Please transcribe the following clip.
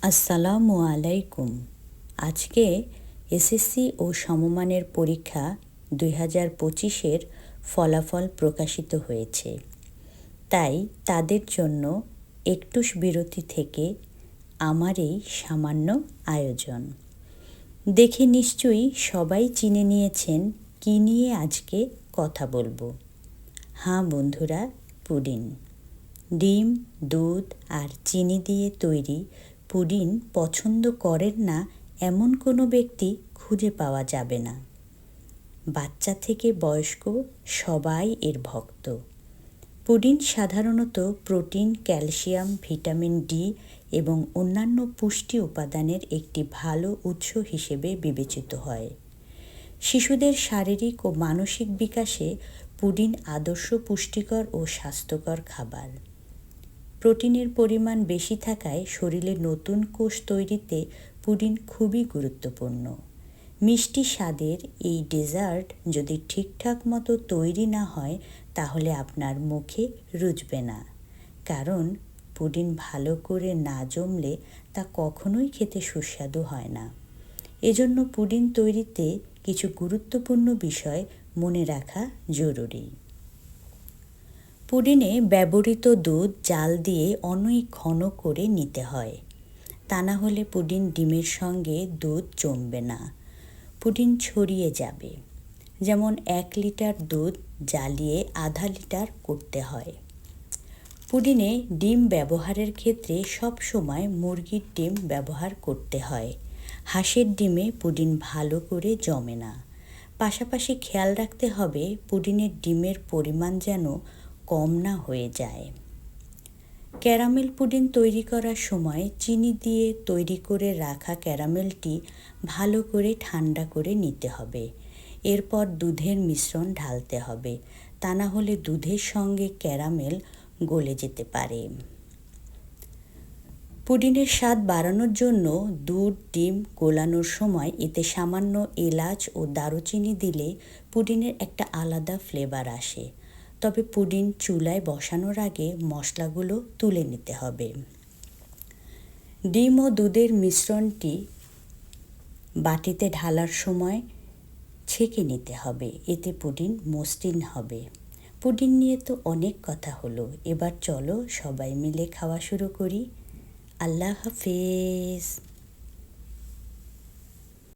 আসসালামু আলাইকুম। আজকে এসএসসি ও সমমানের পরীক্ষা 2025-এর ফলাফল প্রকাশিত হয়েছে। তাই তাদের জন্য একটু বিরতি থেকে আমার এই সামান্য আয়োজন। দেখে নিশ্চয়ই সবাই চিনে নিয়েছেন কী নিয়ে আজকে কথা বলবো। হ্যাঁ বন্ধুরা, পুডিং। ডিম, দুধ আর চিনি দিয়ে তৈরি পুডিং পছন্দ করেন না এমন কোনো ব্যক্তি খুঁজে পাওয়া যাবে না। বাচ্চা থেকে বয়স্ক সবাই এর ভক্ত। পুডিং সাধারণত প্রোটিন, ক্যালসিয়াম, ভিটামিন ডি এবং অন্যান্য পুষ্টি উপাদানের একটি ভালো উৎস হিসেবে বিবেচিত হয়। শিশুদের শারীরিক ও মানসিক বিকাশে পুডিং আদর্শ পুষ্টিকর ও স্বাস্থ্যকর খাবার। প্রোটিনের পরিমাণ বেশি থাকায় শরীরে নতুন কোষ তৈরিতে পুডিং খুবই গুরুত্বপূর্ণ। মিষ্টি স্বাদের এই ডেজার্ট যদি ঠিকঠাক মতো তৈরি না হয় তাহলে আপনার মুখে রুচবে না, কারণ পুডিং ভালো করে না জমলে তা কখনোই খেতে সুস্বাদু হয় না। এজন্য পুডিং তৈরিতে কিছু গুরুত্বপূর্ণ বিষয় মনে রাখা জরুরি। পুডিংয়ে ব্যবহৃত দুধ জাল দিয়ে অনেক ঘন করে নিতে হয়, তা না হলে পুডিং ডিমের সঙ্গে দুধ জমবে না, পুডিং ছড়িয়ে যাবে। যেমন 1 লিটার দুধ জ্বালিয়ে আধা লিটার করতে হয়। পুডিংয়ে ডিম ব্যবহারের ক্ষেত্রে সব সময় মুরগির ডিম ব্যবহার করতে হয়। হাঁসের ডিমে পুডিং ভালো করে জমে না। পাশাপাশি খেয়াল রাখতে হবে পুডিংয়ের ডিমের পরিমাণ যেন কম না হয়ে যায়। ক্যারামেল পুডিং তৈরি করার সময় চিনি দিয়ে তৈরি করে রাখা ক্যারামেলটি ভালো করে ঠান্ডা করে নিতে হবে। এরপর দুধের মিশ্রণ ঢালতে হবে, তা না হলে দুধের সঙ্গে ক্যারামেল গলে যেতে পারে। পুডিংয়ের স্বাদ বাড়ানোর জন্য দুধ, ডিম গোলানোর সময় এতে সামান্য এলাচ ও দারুচিনি দিলে পুডিংয়ের একটা আলাদা ফ্লেভার আসে। তবে পুডিং চুলায় বসানোর আগে মশলাগুলো তুলে নিতে হবে। ডিম ও দুধের মিশ্রণটি বাটিতে ঢালার সময় ছেঁকে নিতে হবে, এতে পুডিং মসৃণ হবে। পুডিং নিয়ে তো অনেক কথা হলো, এবার চলো সবাই মিলে খাওয়া শুরু করি। আল্লাহ হাফেজ।